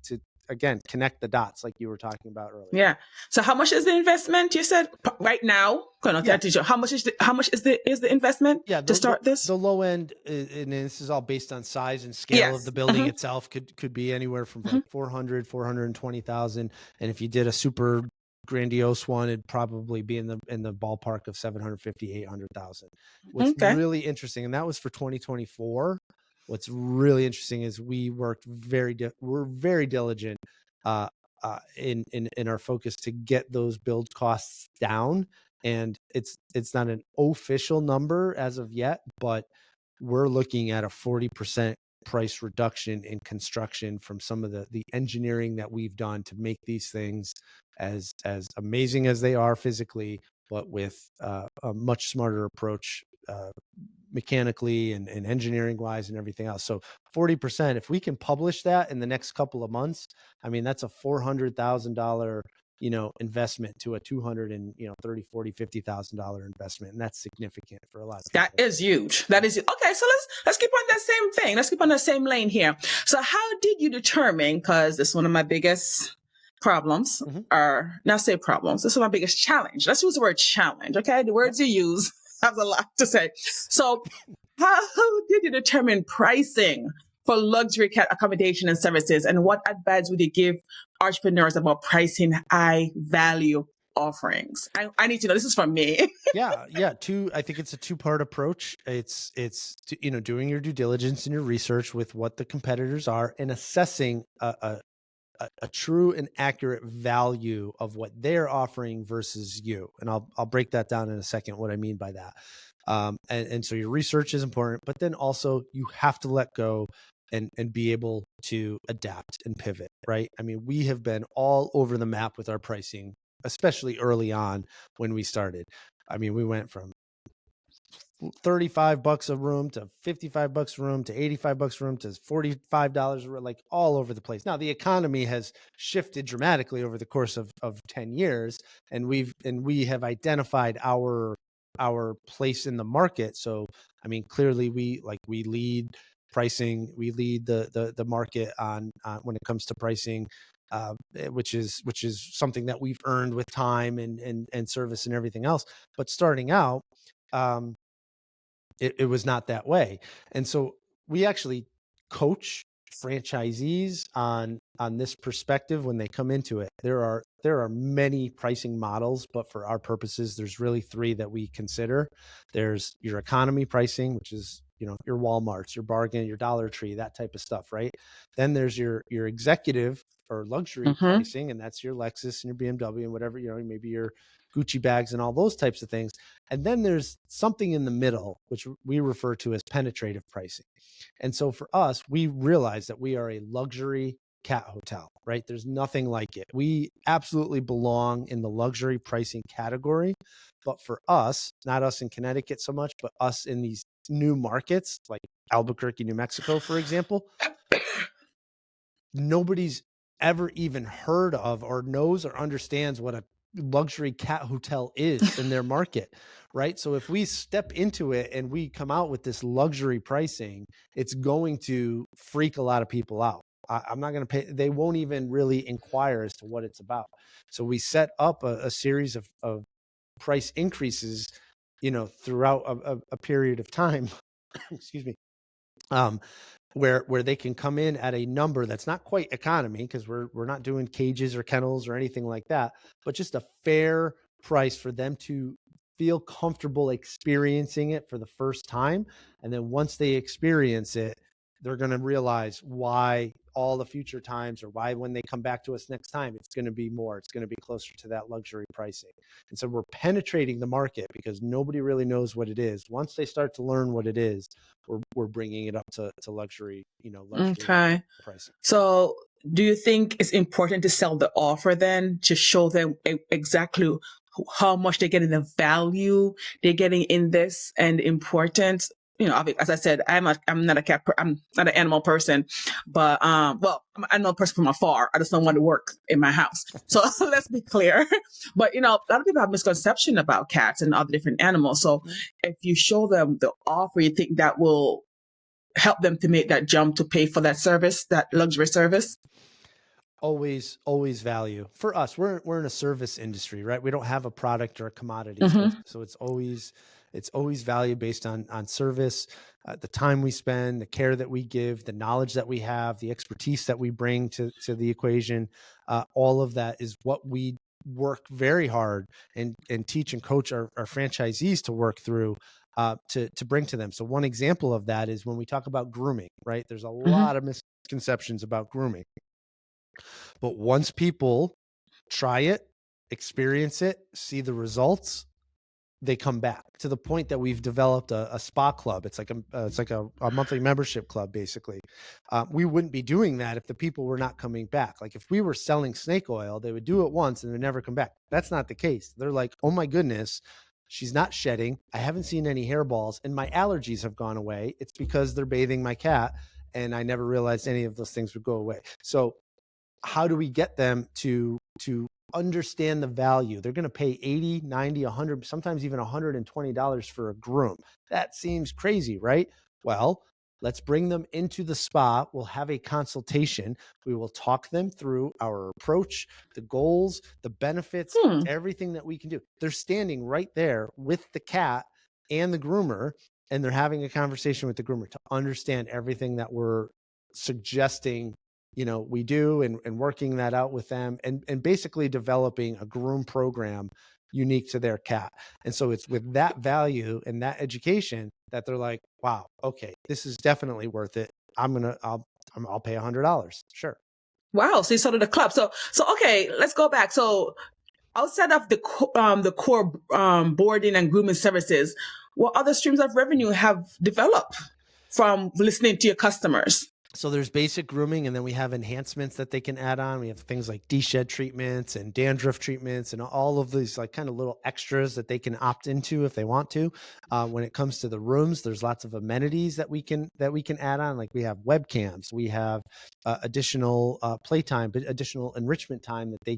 again connect the dots, like you were talking about earlier. Yeah. So how much is the investment? You said right now. How much is the investment to start this? The low end, and this is all based on size and scale of the building itself. Could be anywhere from like 400, 420,000, and if you did a super grandiose one, it'd probably be in the ballpark of 750, 800,000. What's really interesting, and that was for 2024. What's really interesting is we're very diligent in our focus to get those build costs down. And it's not an official number as of yet, but we're looking at a 40% price reduction in construction from some of the engineering that we've done to make these things as amazing as they are physically, but with a much smarter approach mechanically and engineering wise and everything else. So 40%, if we can publish that in the next couple of months, I mean, that's a $400,000 investment to a $230,000, $40,000, $50,000 investment. And that's significant for a lot of people. That is huge. That is okay. So let's keep on that same thing. Let's keep on that same lane here. So how did you determine, because this is one of my biggest problems, or not say problems, this is my biggest challenge. Let's use the word challenge. Okay. The words you use have a lot to say. So how did you determine pricing for luxury cat accommodation and services? And what advice would you give entrepreneurs about pricing high value offerings? I need to know. This is from me. Yeah. I think it's a two-part approach. It's doing your due diligence and your research with what the competitors are and assessing a true and accurate value of what they're offering versus you. And I'll break that down in a second, what I mean by that. And so your research is important, but then also you have to let go and be able to adapt and pivot, right? I mean, we have been all over the map with our pricing, especially early on when we started. I mean, we went from $35 a room to $55 a room to $85 a room to $45 a room, like all over the place. Now the economy has shifted dramatically over the course of 10 years, and we have identified our place in the market. So, I mean, clearly we lead pricing, we lead the market on when it comes to pricing, which is something that we've earned with time and service and everything else. But starting out, it was not that way. And so we actually coach franchisees on this perspective when they come into it. There are many pricing models, but for our purposes, there's really three that we consider. There's your economy pricing, which is, your Walmarts, your Bargain, your Dollar Tree, that type of stuff, right? Then there's your executive or luxury pricing, and that's your Lexus and your BMW and whatever, maybe your Gucci bags and all those types of things. And then there's something in the middle, which we refer to as penetrative pricing. And so for us, we realize that we are a luxury cat hotel, right? There's nothing like it. We absolutely belong in the luxury pricing category. But for us, not us in Connecticut so much, but us in these new markets like Albuquerque, New Mexico, for example, nobody's ever even heard of or knows or understands what a luxury cat hotel is in their market, right? So if we step into it and we come out with this luxury pricing, it's going to freak a lot of people out. I'm not going to pay. They won't even really inquire as to what it's about. So we set up a series of price increases, throughout a period of time, excuse me, where they can come in at a number that's not quite economy, because we're not doing cages or kennels or anything like that, but just a fair price for them to feel comfortable experiencing it for the first time. And then once they experience it, they're going to realize why all the future times, or why when they come back to us next time, it's going to be more, it's going to be closer to that luxury pricing. And so we're penetrating the market because nobody really knows what it is. Once they start to learn what it is, we're bringing it up to luxury, luxury pricing. So do you think it's important to sell the offer then, to show them exactly how much they're getting, the value they're getting in this, and importance? As I said, I'm not a cat, I'm not an animal person, but well, I'm an animal person from afar. I just don't want to work in my house. So let's be clear. But a lot of people have misconception about cats and other different animals. So if you show them the offer, you think that will help them to make that jump to pay for that service, that luxury service? Always value for us. We're in a service industry, right? We don't have a product or a commodity. So it's always value based on service, the time we spend, the care that we give, the knowledge that we have, the expertise that we bring to the equation. All of that is what we work very hard and teach and coach our franchisees to work through, to bring to them. So one example of that is when we talk about grooming, right? There's a lot of misconceptions about grooming. But once people try it, experience it, see the results, they come back, to the point that we've developed a spa club. It's like a monthly membership club, basically. We wouldn't be doing that if the people were not coming back. Like if we were selling snake oil, they would do it once and they never come back. That's not the case. They're like, oh my goodness, she's not shedding. I haven't seen any hairballs and my allergies have gone away. It's because they're bathing my cat and I never realized any of those things would go away. So how do we get them to understand the value? They're going to pay $80, $90, $100, sometimes even $120 for a groom. That seems crazy, right? Well, let's bring them into the spa. We'll have a consultation. We will talk them through our approach, the goals, the benefits, everything that we can do. They're standing right there with the cat and the groomer, and they're having a conversation with the groomer to understand everything that we're suggesting we do, and working that out with them, and basically developing a groom program unique to their cat. And so it's with that value and that education that they're like, wow, okay, this is definitely worth it. I'll pay $100. Sure. Wow. So you started a club. So okay, let's go back. So outside of the core boarding and grooming services, what other streams of revenue have developed from listening to your customers? So there's basic grooming, and then we have enhancements that they can add on. We have things like deshed treatments and dandruff treatments and all of these like kind of little extras that they can opt into if they want to. When it comes to the rooms, there's lots of amenities that we can add on. Like we have webcams, we have additional playtime, but additional enrichment time that they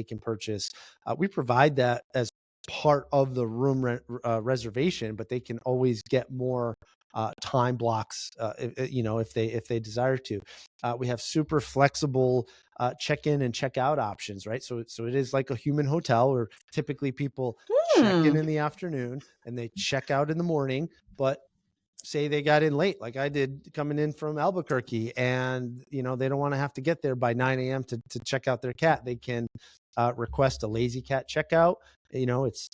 can purchase. We provide that as part of the room reservation, but they can always get more time blocks, if they desire to. We have super flexible check-in and check-out options, right? So it is like a human hotel where typically people check in the afternoon and they check out in the morning, but say they got in late, like I did coming in from Albuquerque, and they don't want to have to get there by 9 a.m. to check out their cat. They can request a lazy cat checkout. It's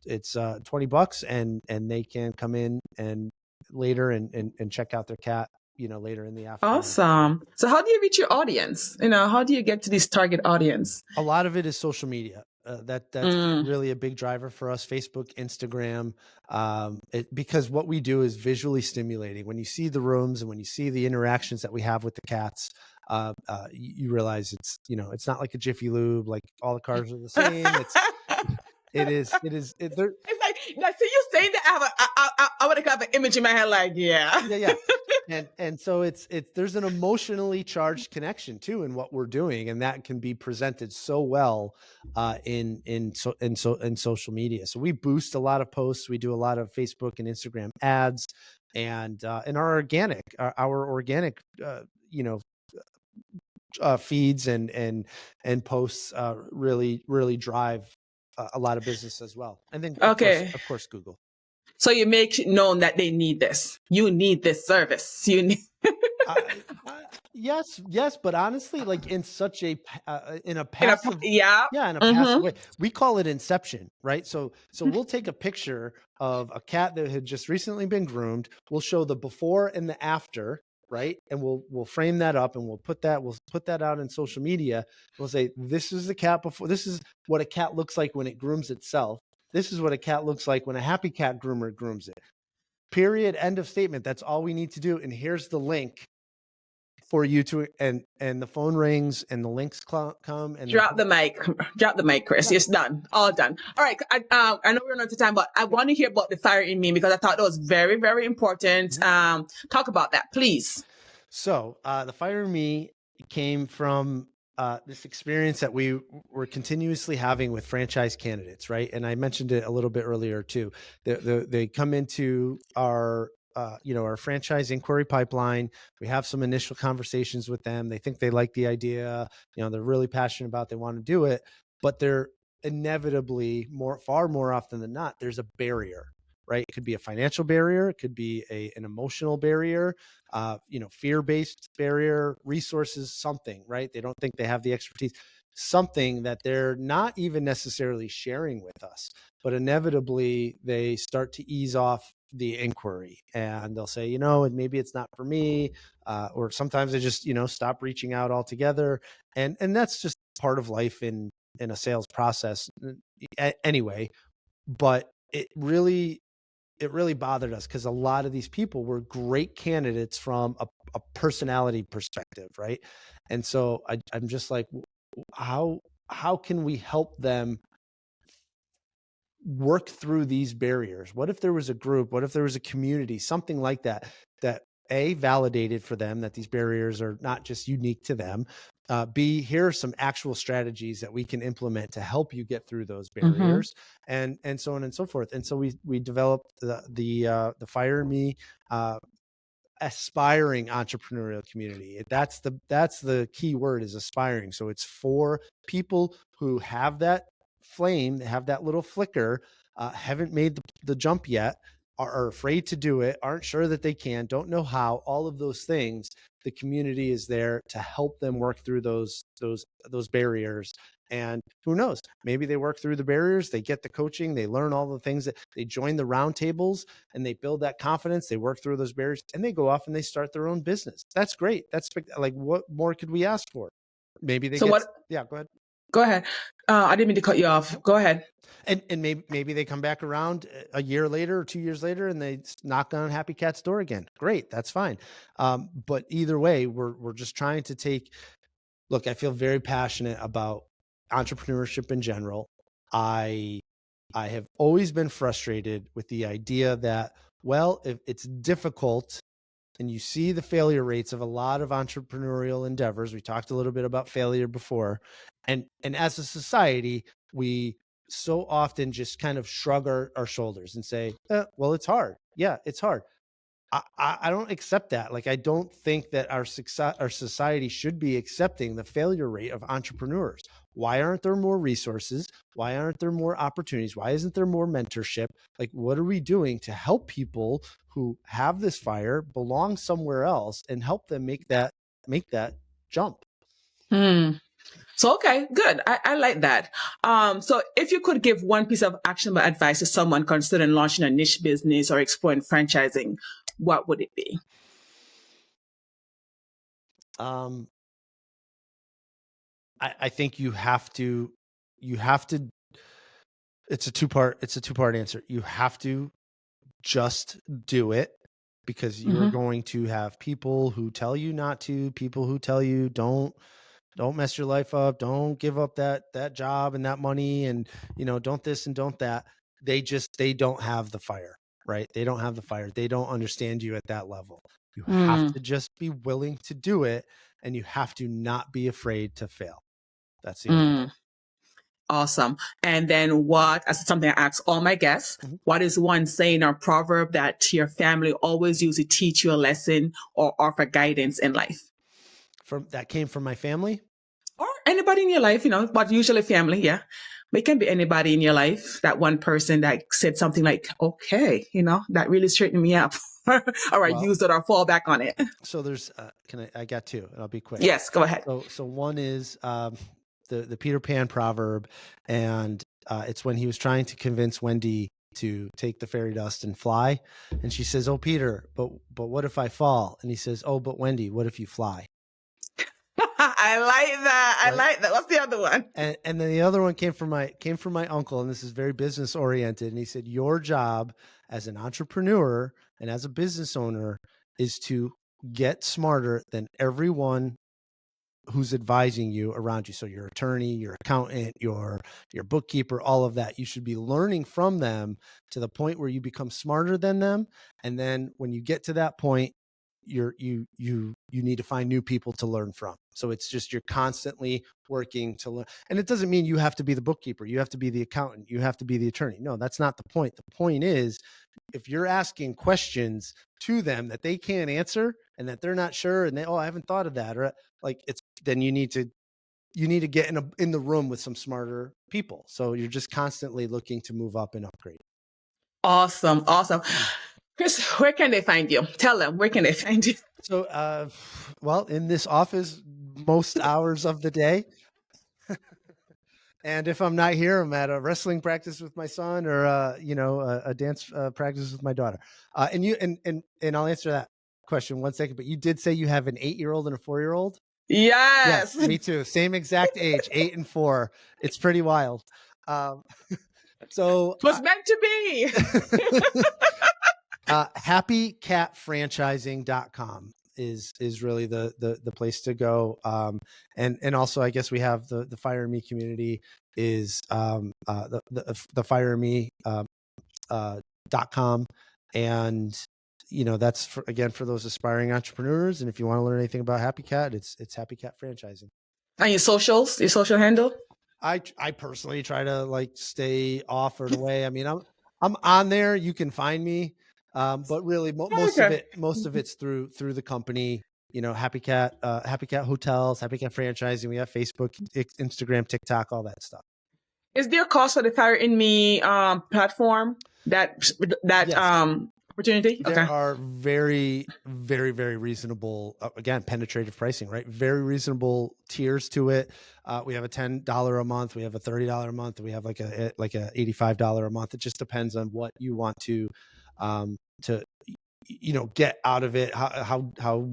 $20, and they can come in and later and check out their cat, later in the afternoon. Awesome. So how do you reach your audience? How do you get to this target audience? A lot of it is social media. That's really a big driver for us. Facebook, Instagram, because what we do is visually stimulating. When you see the rooms and when you see the interactions that we have with the cats, you realize it's not like a Jiffy Lube, like all the cars are the same. It's like, I see you saying that. I want to have an image in my head, like, yeah. And so there's an emotionally charged connection too in what we're doing, and that can be presented so well in social media. So we boost a lot of posts. We do a lot of Facebook and Instagram ads, and our organic feeds and posts really drive a lot of business as well. And then of course Google. So you make it known that they need this. You need this service. You need. Yes, but honestly, like in such a passive, in a passive way. We call it inception, right? So we'll take a picture of a cat that had just recently been groomed. We'll show the before and the after, right? And we'll frame that up, and we'll put that out in social media. We'll say, this is the cat before. This is what a cat looks like when it grooms itself. This is what a cat looks like when a happy cat groomer grooms it. Period. End of statement. That's all we need to do. And here's the link for you to, and the phone rings and the links come and drop the mic, Chris. It's done. All done. All right. I know we're not to time, but I want to hear about the fire in me, because I thought that was very, very important. Talk about that, please. So the fire in me came from this experience that we were continuously having with franchise candidates, right? And I mentioned it a little bit earlier too. They come into our franchise inquiry pipeline. We have some initial conversations with them. They think they like the idea. They're really passionate about it. They want to do it, but they're inevitably far more often than not, there's a barrier, right? It could be a financial barrier. It could be an emotional barrier, fear-based barrier, resources, something, right? They don't think they have the expertise, something that they're not even necessarily sharing with us, but inevitably they start to ease off the inquiry, and they'll say, maybe it's not for me. Or sometimes they just, stop reaching out altogether. And that's just part of life in a sales process anyway. But it really bothered us, because a lot of these people were great candidates from a personality perspective, right? And so I'm just like, how can we help them work through these barriers? What if there was a group? What if there was a community, something like that validated for them that these barriers are not just unique to them? B, here are some actual strategies that we can implement to help you get through those barriers, and so on and so forth. And so we developed the Fire in Me aspiring entrepreneurial community. That's the key word, is aspiring. So it's for people who have that flame, have that little flicker, haven't made the jump yet, are afraid to do it, aren't sure that they can, don't know how, all of those things, the community is there to help them work through those barriers. And who knows, maybe they work through the barriers, they get the coaching, they learn all the things, that they join the roundtables and they build that confidence, they work through those barriers, and they go off and they start their own business. That's great. That's like, what more could we ask for? Maybe they yeah, go ahead. Go ahead. I didn't mean to cut you off. Go ahead. And maybe they come back around a year later or 2 years later and they knock on Happy Cat's door again. Great, that's fine. But either way, we're just trying to look, I feel very passionate about entrepreneurship in general. I have always been frustrated with the idea that, well, if it's difficult, and you see the failure rates of a lot of entrepreneurial endeavors. We talked a little bit about failure before. And as a society, we so often just kind of shrug our shoulders and say, well, it's hard. Yeah, it's hard. I don't accept that. Like, I don't think that our society should be accepting the failure rate of entrepreneurs. Why aren't there more resources? Why aren't there more opportunities? Why isn't there more mentorship? Like, what are we doing to help people who have this fire belong somewhere else and help them make that jump? So, okay, good. I like that. So if you could give one piece of actionable advice to someone considering launching a niche business or exploring franchising, what would it be? I think you have to, it's a two-part answer. You have to just do it, because you're going to have people who tell you not to, people who tell you don't mess your life up, don't give up that job and that money, and don't this and don't that. They don't have the fire, right? They don't have the fire. They don't understand you at that level. You have to just be willing to do it, and you have to not be afraid to fail. That's the only thing. Awesome. And then as something I ask all my guests, what is one saying or proverb that your family always use to teach you a lesson or offer guidance in life? That came from my family? Or anybody in your life, but usually family, yeah. But it can be anybody in your life, that one person that said something like, okay, that really straightened me up. Or I use it or fall back on it. So there's, I got two, and I'll be quick. Yes, go ahead. So one is the Peter Pan proverb, and it's when he was trying to convince Wendy to take the fairy dust and fly. And she says, oh, Peter, but what if I fall? And he says, oh, but Wendy, what if you fly? I like that. Right? I like that. What's the other one? And then the other one came from my uncle, and this is very business oriented. And he said, your job as an entrepreneur and as a business owner is to get smarter than everyone who's advising you around you. So your attorney, your accountant, your bookkeeper, all of that. You should be learning from them to the point where you become smarter than them. And then when you get to that point, you need to find new people to learn from. So it's just, you're constantly working to learn. And it doesn't mean you have to be the bookkeeper, you have to be the accountant, you have to be the attorney. No, that's not the point. The point is, if you're asking questions to them that they can't answer and that they're not sure, and I haven't thought of that, or then you need to get in the room with some smarter people. So you're just constantly looking to move up and upgrade. Awesome. Chris, where can they find you? Tell them, where can they find you? So, in this office, most hours of the day. And if I'm not here, I'm at a wrestling practice with my son, or a dance practice with my daughter. And I'll answer that question 1 second. But you did say you have an 8-year-old and a 4-year-old? Yes. Me too. Same exact age, 8 and 4. It's pretty wild. So it was meant to be. happycatfranchising.com is really the place to go. And also, I guess we have the Fire Me community is the fireme.com. And that's for those aspiring entrepreneurs. And if you want to learn anything about Happy Cat, it's Happy Cat Franchising. And your social handle? I personally try to stay off or away. I mean, I'm on there. You can find me. But really most of it's through the company, Happy Cat Hotels, Happy Cat Franchising. We have Facebook, Instagram, TikTok, all that stuff. Is there a cost for the Fire in Me platform? that Yes. opportunity? There Okay. are very, very, very reasonable, again, penetrative pricing, right? Very reasonable tiers to it. We have a $10 a month. We have a $30 a month. We have like a $85 a month. It just depends on what you want to get out of it, how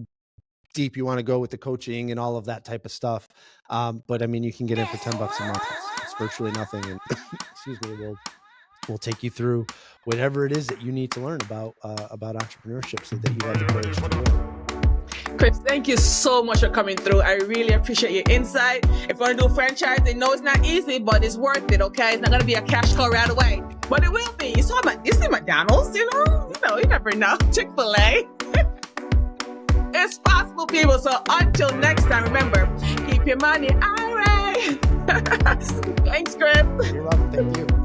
deep you want to go with the coaching and all of that type of stuff. But I mean, you can get in for $10 a month. It's virtually nothing. And excuse me, we'll take you through whatever it is that you need to learn about entrepreneurship so that you have the courage to do it. Chris, thank you so much for coming through. I really appreciate your insight. If you want to do a franchise, I know it's not easy, but it's worth it, okay? It's not going to be a cash cow right away, but it will be. You see McDonald's, you never know. Chick-fil-A. It's possible, people. So until next time, remember, keep your money irate. Thanks, Chris. You're welcome. Thank you.